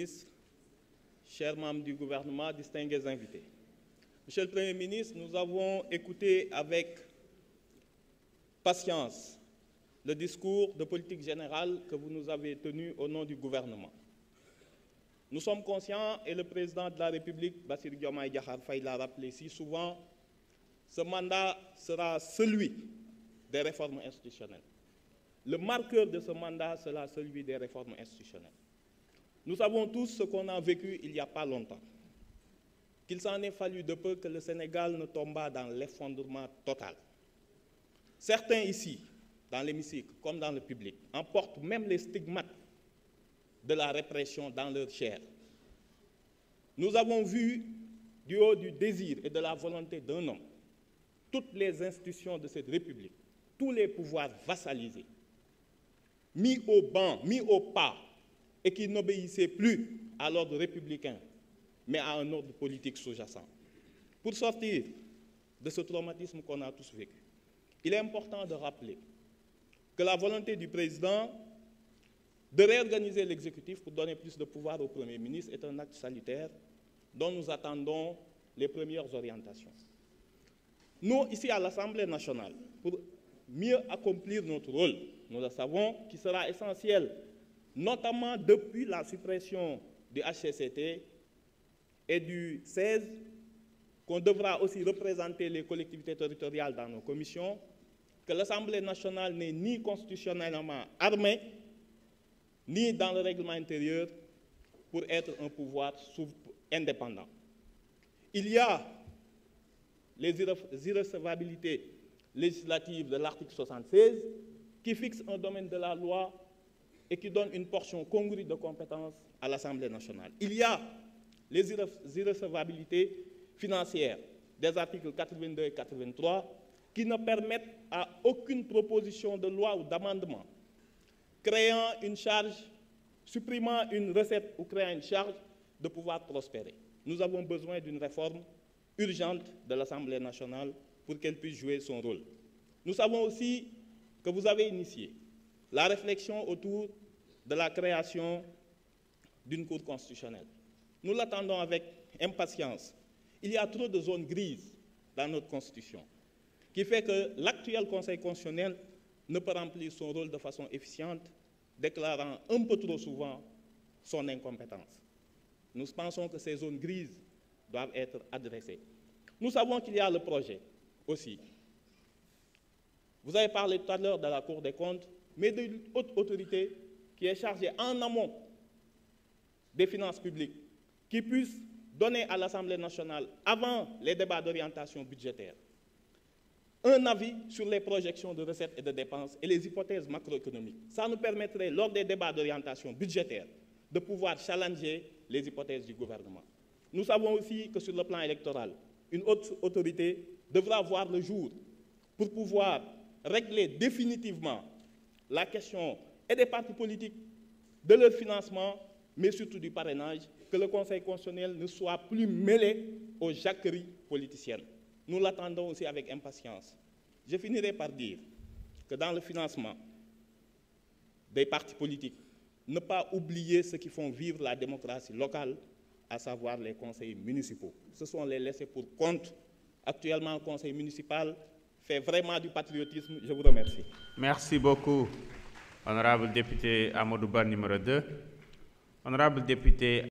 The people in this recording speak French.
ministre, chers membres du gouvernement, distingués invités. Monsieur le Premier ministre, nous avons écouté avec patience le discours de politique générale que vous nous avez tenu au nom du gouvernement. Nous sommes conscients, et le président de la République, Bassirou Diomaye Diakhar Faye, l'a rappelé si souvent, ce mandat sera celui des réformes institutionnelles. Le marqueur de ce mandat sera celui des réformes institutionnelles. Nous savons tous ce qu'on a vécu il n'y a pas longtemps, qu'il s'en est fallu de peu que le Sénégal ne tombe dans l'effondrement total. Certains ici, dans l'hémicycle comme dans le public, emportent même les stigmates de la répression dans leur chair. Nous avons vu, du haut du désir et de la volonté d'un homme, toutes les institutions de cette République, tous les pouvoirs vassalisés, mis au banc, mis au pas, et qui n'obéissaient plus à l'ordre républicain, mais à un ordre politique sous-jacent. Pour sortir de ce traumatisme qu'on a tous vécu, il est important de rappeler que la volonté du président de réorganiser l'exécutif pour donner plus de pouvoir au Premier ministre est un acte salutaire dont nous attendons les premières orientations. Nous, ici à l'Assemblée nationale, pour mieux accomplir notre rôle, nous le savons, qui sera essentiel, notamment depuis la suppression du HCCT et du 16, qu'on devra aussi représenter les collectivités territoriales dans nos commissions, que l'Assemblée nationale n'est ni constitutionnellement armée, ni dans le règlement intérieur pour être un pouvoir indépendant. Il y a les irrecevabilités législatives de l'article 76 qui fixe un domaine de la loi et qui donne une portion congrue de compétences à l'Assemblée nationale. Il y a les irrecevabilités financières des articles 82 et 83 qui ne permettent à aucune proposition de loi ou d'amendement créant une charge, supprimant une recette ou créant une charge de pouvoir prospérer. Nous avons besoin d'une réforme urgente de l'Assemblée nationale pour qu'elle puisse jouer son rôle. Nous savons aussi que vous avez initié la réflexion autour de la création d'une Cour constitutionnelle. Nous l'attendons avec impatience. Il y a trop de zones grises dans notre Constitution, qui fait que l'actuel Conseil constitutionnel ne peut remplir son rôle de façon efficiente, déclarant un peu trop souvent son incompétence. Nous pensons que ces zones grises doivent être adressées. Nous savons qu'il y a le projet aussi. Vous avez parlé tout à l'heure de la Cour des comptes, mais d'une haute autorité qui est chargée en amont des finances publiques, qui puisse donner à l'Assemblée nationale, avant les débats d'orientation budgétaire, un avis sur les projections de recettes et de dépenses et les hypothèses macroéconomiques. Ça nous permettrait, lors des débats d'orientation budgétaire, de pouvoir challenger les hypothèses du gouvernement. Nous savons aussi que sur le plan électoral, une haute autorité devra voir le jour pour pouvoir régler définitivement la question et des partis politiques, de leur financement, mais surtout du parrainage, que le Conseil constitutionnel ne soit plus mêlé aux jacqueries politiciennes. Nous l'attendons aussi avec impatience. Je finirai par dire que dans le financement des partis politiques, ne pas oublier ceux qui font vivre la démocratie locale, à savoir les conseils municipaux. Ce sont les laissés pour compte. Actuellement, le conseil municipal fait vraiment du patriotisme. Je vous remercie. Merci beaucoup, honorable député Amadou Ba numéro 2. Honorable député